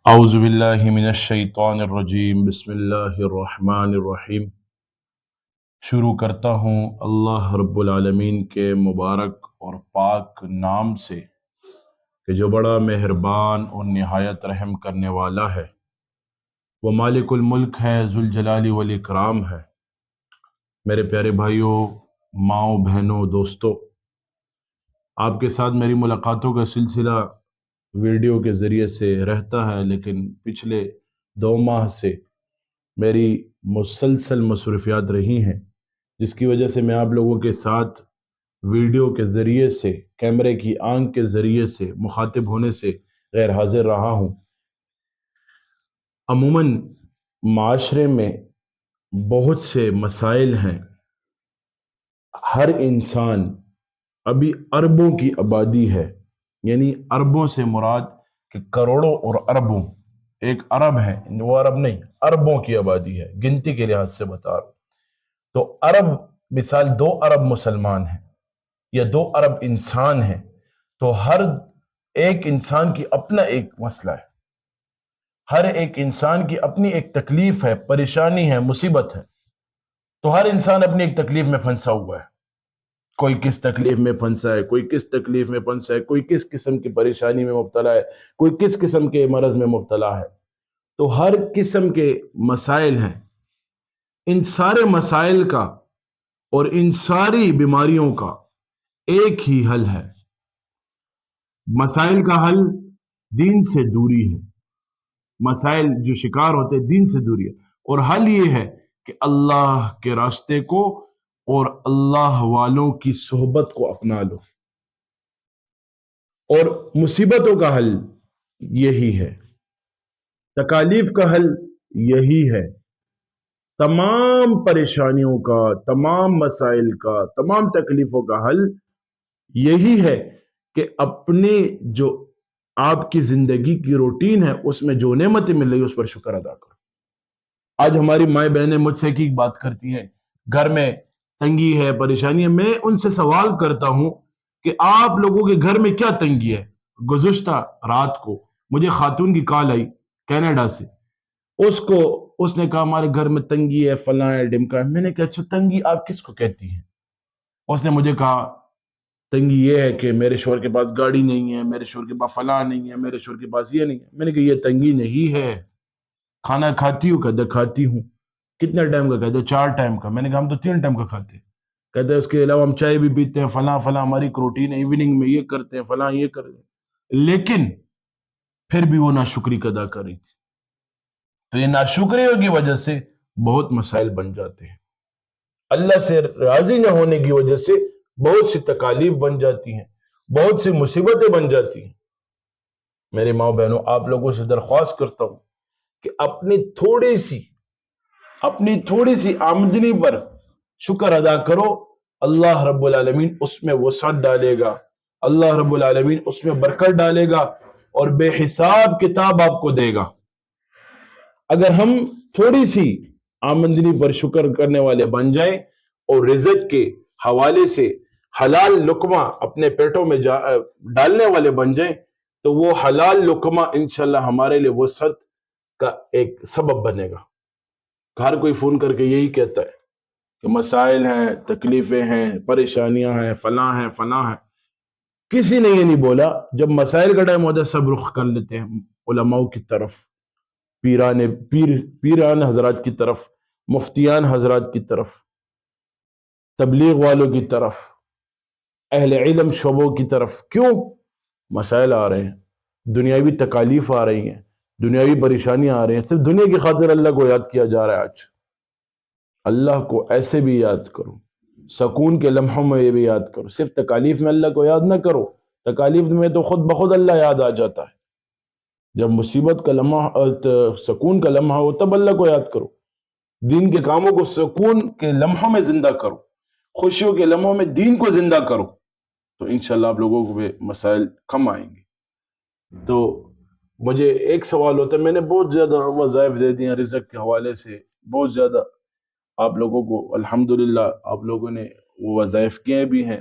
اعوذ باللہ من الشیطان الرجیم، بسم اللہ الرحمن الرحیم۔ شروع کرتا ہوں اللہ رب العالمین کے مبارک اور پاک نام سے کہ جو بڑا مہربان اور نہایت رحم کرنے والا ہے، وہ مالک الملک ہے، ذوالجلال والاکرام ہے۔ میرے پیارے بھائیوں، ماؤں، بہنوں، دوستوں، آپ کے ساتھ میری ملاقاتوں کا سلسلہ ویڈیو کے ذریعے سے رہتا ہے، لیکن پچھلے 2 ماہ سے میری مسلسل مصروفیات رہی ہیں، جس کی وجہ سے میں آپ لوگوں کے ساتھ ویڈیو کے ذریعے سے، کیمرے کی آنکھ کے ذریعے سے مخاطب ہونے سے غیر حاضر رہا ہوں۔ عموماً معاشرے میں بہت سے مسائل ہیں۔ ہر انسان، ابھی اربوں کی آبادی ہے، یعنی اربوں سے مراد کہ کروڑوں اور اربوں، ایک ارب ہے، وہ ارب نہیں، اربوں کی آبادی ہے، گنتی کے لحاظ سے بتا رہا ہوں۔ تو ارب، مثال 2 ارب مسلمان ہیں یا 2 ارب انسان ہیں، تو ہر ایک انسان کی اپنا ایک مسئلہ ہے، ہر ایک انسان کی اپنی ایک تکلیف ہے، پریشانی ہے، مصیبت ہے۔ تو ہر انسان اپنی ایک تکلیف میں پھنسا ہوا ہے، کوئی کس تکلیف میں پھنسا ہے، کوئی کس تکلیف میں پھنسا ہے، کوئی کس قسم کی پریشانی میں مبتلا ہے، کوئی کس قسم کے مرض میں مبتلا ہے۔ تو ہر قسم کے مسائل ہیں۔ ان سارے مسائل کا اور ان ساری بیماریوں کا ایک ہی حل ہے۔ مسائل کا حل دین سے دوری ہے۔ مسائل جو شکار ہوتے دین سے دوری ہے، اور حل یہ ہے کہ اللہ کے راستے کو اور اللہ والوں کی صحبت کو اپنا لو۔ اور مصیبتوں کا حل یہی ہے، تکالیف کا حل یہی ہے، تمام پریشانیوں کا، تمام مسائل کا، تمام تکلیفوں کا حل یہی ہے کہ اپنے جو آپ کی زندگی کی روٹین ہے، اس میں جو نعمتیں مل رہی ہے اس پر شکر ادا کرو۔ آج ہماری مائیں بہنیں مجھ سے ایک بات کرتی ہیں، گھر میں تنگی ہے، پریشانی ہے۔ میں ان سے سوال کرتا ہوں کہ آپ لوگوں کے گھر میں کیا تنگی ہے؟ گزشتہ رات کو مجھے خاتون کی کال آئی کینیڈا سے، اس نے کہا ہمارے گھر میں تنگی ہے، فلاں ہے، ڈمکا ہے۔ میں نے کہا اچھا، تنگی آپ کس کو کہتی ہیں؟ اس نے مجھے کہا تنگی یہ ہے کہ میرے شوہر کے پاس گاڑی نہیں ہے، میرے شوہر کے پاس فلاں نہیں ہے، میرے شوہر کے پاس یہ نہیں ہے۔ میں نے کہا یہ تنگی نہیں ہے۔ کھانا کھاتی ہوں؟ کہتے کھاتی ہوں۔ کتنے ٹائم کا؟ کہتے 4 ٹائم کا۔ میں نے کہا ہم تو 3 ٹائم کا کھاتے ہیں۔ کہتے اس کے علاوہ ہم چائے بھی پیتے ہیں، فلاں فلاں ہماری ایک روٹین ہے، ایوننگ میں یہ کرتے ہیں، فلاں یہ کرتے ہیں۔ لیکن پھر بھی وہ ناشکری ادا کر رہی تھی۔ تو یہ ناشکریوں کی وجہ سے بہت مسائل بن جاتے ہیں، اللہ سے راضی نہ ہونے کی وجہ سے بہت سی تکالیف بن جاتی ہیں، بہت سی مصیبتیں بن جاتی ہیں۔ میرے ماں بہنوں، آپ لوگوں سے درخواست کرتا ہوں کہ اپنی تھوڑی سی آمدنی پر شکر ادا کرو۔ اللہ رب العالمین اس میں وسعت ڈالے گا، اللہ رب العالمین اس میں برکت ڈالے گا اور بے حساب کتاب آپ کو دے گا۔ اگر ہم تھوڑی سی آمدنی پر شکر کرنے والے بن جائیں اور رزق کے حوالے سے حلال لقمہ اپنے پیٹوں میں ڈالنے والے بن جائیں، تو وہ حلال لقمہ انشاءاللہ ہمارے لیے وسعت کا ایک سبب بنے گا۔ ہر کوئی فون کر کے یہی کہتا ہے کہ مسائل ہیں، تکلیفیں ہیں، پریشانیاں ہیں، فلاں ہیں، فلاں ہیں۔ کسی نے یہ نہیں بولا، جب مسائل کا ٹائم ہوتا ہے سب رخ کر لیتے ہیں علماء کی طرف، پیران حضرات کی طرف، مفتیان حضرات کی طرف، تبلیغ والوں کی طرف، اہل علم شعبوں کی طرف۔ کیوں؟ مسائل آ رہے ہیں، دنیاوی تکالیف آ رہی ہیں، دنیاوی پریشانیاں آ رہی ہیں۔ صرف دنیا کی خاطر اللہ کو یاد کیا جا رہا ہے آج۔ اللہ کو ایسے بھی یاد کرو، سکون کے لمحوں میں بھی یاد کرو، صرف تکالیف میں اللہ کو یاد نہ کرو۔ تکالیف میں تو خود بخود اللہ یاد آ جاتا ہے۔ جب مصیبت کا لمحہ، سکون کا لمحہ ہو، تب اللہ کو یاد کرو۔ دین کے کاموں کو سکون کے لمحوں میں زندہ کرو، خوشیوں کے لمحوں میں دین کو زندہ کرو، تو انشاءاللہ آپ لوگوں کو بھی مسائل کم آئیں گے۔ تو مجھے ایک سوال ہوتا ہے، میں نے بہت زیادہ وظائف دے دیے ہیں رزق کے حوالے سے، بہت زیادہ آپ لوگوں کو الحمدللہ آپ لوگوں نے وہ وظائف کیے بھی ہیں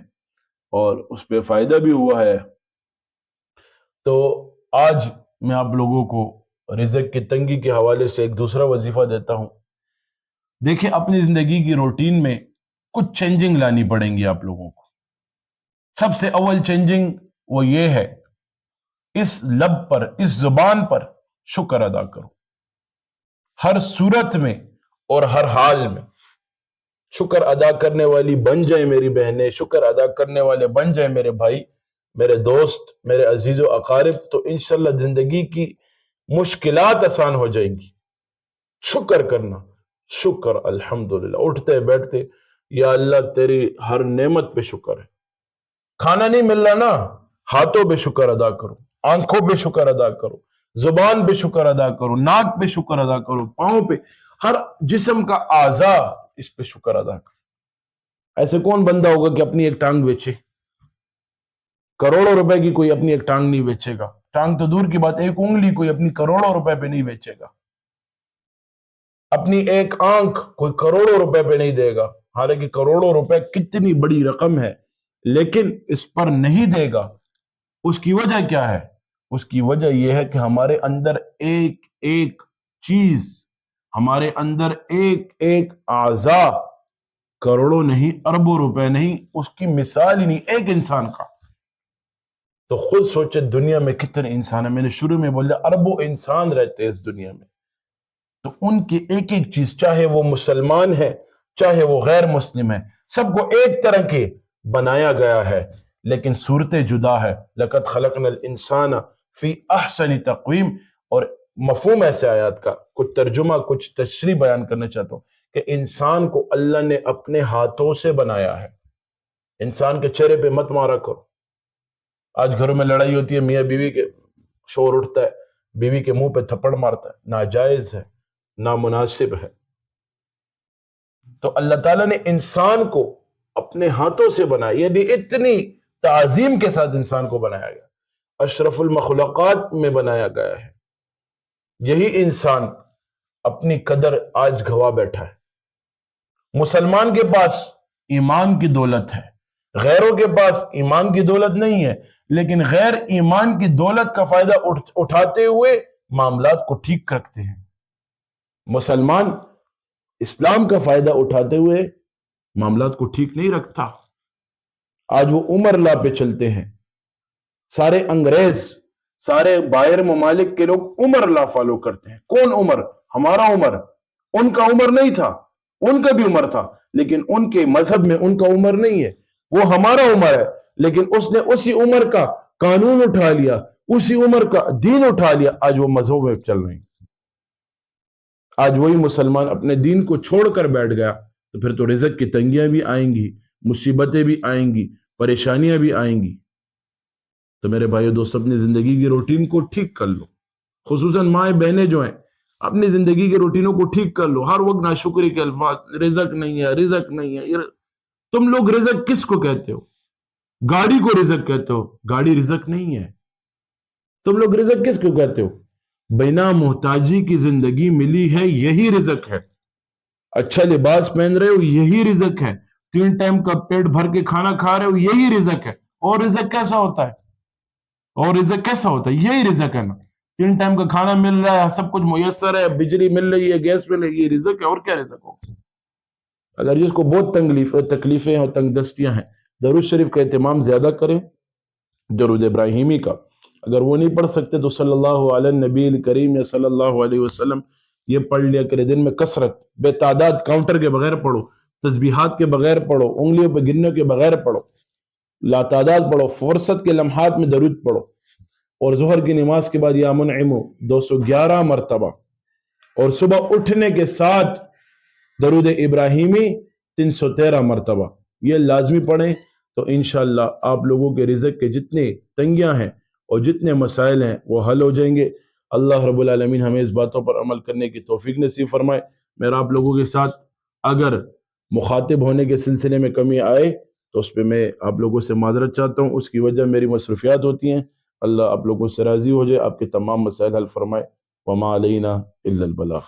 اور اس پہ فائدہ بھی ہوا ہے۔ تو آج میں آپ لوگوں کو رزق کی تنگی کے حوالے سے ایک دوسرا وظیفہ دیتا ہوں. دیکھیں اپنی زندگی کی روٹین میں کچھ چینجنگ لانی پڑیں گی آپ لوگوں کو. سب سے اول چینجنگ وہ یہ ہے، اس لب پر، اس زبان پر شکر ادا کرو. ہر صورت میں اور ہر حال میں شکر ادا کرنے والی بن جائیں میری بہنیں، شکر ادا کرنے والے بن جائیں میرے بھائی، میرے دوست، میرے عزیز و اقارب، تو انشاءاللہ زندگی کی مشکلات آسان ہو جائیں گی. شکر کرنا، شکر، الحمدللہ، اٹھتے بیٹھتے یا اللہ تیری ہر نعمت پہ شکر ہے. کھانا نہیں مل رہا نا، ہاتھوں پہ شکر ادا کرو، آنکھوں پہ شکر ادا کرو، زبان پہ شکر ادا کرو، ناک پہ شکر ادا کرو، پاؤں پہ، ہر جسم کا اعضاء اس پہ شکر ادا کرو. ایسے کون بندہ ہوگا کہ اپنی ایک ٹانگ بیچے؟ کروڑوں روپے کی کوئی اپنی ایک ٹانگ نہیں بیچے گا. ٹانگ تو دور کی بات، ایک انگلی کوئی اپنی کروڑوں روپے پہ نہیں بیچے گا. اپنی ایک آنکھ کوئی کروڑوں روپے پہ نہیں دے گا. حالانکہ کروڑوں روپے کتنی بڑی رقم ہے، لیکن اس پر نہیں دے گا. اس کی وجہ کیا ہے؟ اس کی وجہ یہ ہے کہ ہمارے اندر ایک ایک چیز، ہمارے اندر ایک ایک اعضاء، کروڑوں نہیں، اربوں روپے نہیں، اس کی مثال ہی نہیں ایک انسان کا. تو خود سوچے دنیا میں کتنے انسان ہیں. میں نے شروع میں بولا اربوں انسان رہتے ہیں اس دنیا میں، تو ان کی ایک ایک چیز، چاہے وہ مسلمان ہے چاہے وہ غیر مسلم ہے، سب کو ایک طرح کے بنایا گیا ہے، لیکن صورتیں جدا ہے. لَقَدْ خَلَقْنَا الْإِنسَانَ فِي أَحْسَنِ تَقْوِيمٍ. اور مفہوم ایسے آیات کا کچھ ترجمہ، کچھ تشریح بیان کرنا چاہتا ہوں کہ انسان کو اللہ نے اپنے ہاتھوں سے بنایا ہے. انسان کے چہرے پہ مت مارا کرو. آج گھروں میں لڑائی ہوتی ہے، میاں بیوی کے، شور اٹھتا ہے، بیوی کے منہ پہ تھپڑ مارتا ہے، ناجائز ہے، نامناسب ہے. تو اللہ تعالیٰ نے انسان کو اپنے ہاتھوں سے بنایا، یعنی اتنی تعظیم کے ساتھ انسان کو بنایا گیا، اشرف المخلوقات میں بنایا گیا ہے. یہی انسان اپنی قدر آج گھوا بیٹھا ہے. مسلمان کے پاس ایمان کی دولت ہے، غیروں کے پاس ایمان کی دولت نہیں ہے، لیکن غیر ایمان کی دولت کا فائدہ اٹھاتے ہوئے معاملات کو ٹھیک رکھتے ہیں. مسلمان اسلام کا فائدہ اٹھاتے ہوئے معاملات کو ٹھیک نہیں رکھتا. آج وہ عمر لا پہ چلتے ہیں. سارے انگریز، سارے باہر ممالک کے لوگ عمر لا فالو کرتے ہیں. کون عمر؟ ہمارا عمر. ان کا عمر نہیں تھا، ان کا بھی عمر تھا، لیکن ان کے مذہب میں ان کا عمر نہیں ہے. وہ ہمارا عمر ہے، لیکن اس نے اسی عمر کا قانون اٹھا لیا، اسی عمر کا دین اٹھا لیا. آج وہ مذہب میں چل رہے ہیں. آج وہی مسلمان اپنے دین کو چھوڑ کر بیٹھ گیا، تو پھر تو رزق کی تنگیاں بھی آئیں گی، مصیبتیں بھی آئیں گی، پریشانیاں بھی آئیں گی. تو میرے بھائیو دوست، اپنی زندگی کی روٹین کو ٹھیک کر لو. خصوصاً مائیں بہنیں جو ہیں، اپنی زندگی کی روٹینوں کو ٹھیک کر لو. ہر وقت ناشکری کے الفاظ، رزق نہیں ہے، رزق نہیں ہے. تم لوگ رزق کس کو کہتے ہو؟ گاڑی کو رزق کہتے ہو. گاڑی رزق نہیں ہے. تم لوگ رزق کس کو کہتے ہو؟ بنا محتاجی کی زندگی ملی ہے، یہی رزق ہے. اچھا لباس پہن رہے ہو، یہی رزق ہے. 3 ٹائم کا پیٹ بھر کے کھانا کھا رہے ہو، یہی رزق ہے. اور رزق کیسا ہوتا ہے؟ اور رزق کیسا ہوتا ہے؟ یہی رزق ہے نا. 3 ٹائم کا کھانا مل رہا ہے، سب کچھ میسر ہے، بجلی مل رہی ہے، گیس مل رہی ہے، یہ رزق ہے. اور کیا رزق ہو؟ اگر جس کو بہت تکلیفیں اور تنگ دستیاں ہیں، درود شریف کا اہتمام زیادہ کریں، درود ابراہیمی کا. اگر وہ نہیں پڑھ سکتے تو صلی اللہ علیہ نبی الکریم یا صلی اللہ علیہ وسلم یہ پڑھ لیا کرے. دن میں کثرت، بے تعداد، کاؤنٹر کے بغیر پڑھو، تسبیحات کے بغیر پڑھو، انگلیوں پہ گننے کے بغیر پڑھو، لا تعداد پڑھو. فرصت کے لمحات میں درود پڑھو. اور ظہر کی نماز کے بعد یا منعم 211 مرتبہ، اور صبح اٹھنے کے ساتھ درود ابراہیمی 313 مرتبہ. یہ لازمی پڑھیں تو انشاءاللہ آپ لوگوں کے رزق کے جتنے تنگیاں ہیں اور جتنے مسائل ہیں وہ حل ہو جائیں گے. اللہ رب العالمین ہمیں اس باتوں پر عمل کرنے کی توفیق نصیب فرمائے. میرا آپ لوگوں کے ساتھ اگر مخاطب ہونے کے سلسلے میں کمی آئے تو اس پہ میں آپ لوگوں سے معذرت چاہتا ہوں. اس کی وجہ میری مصروفیات ہوتی ہیں. اللہ آپ لوگوں سے راضی ہو جائے، آپ کے تمام مسائل حل فرمائے. وما علینا الا البلاغ.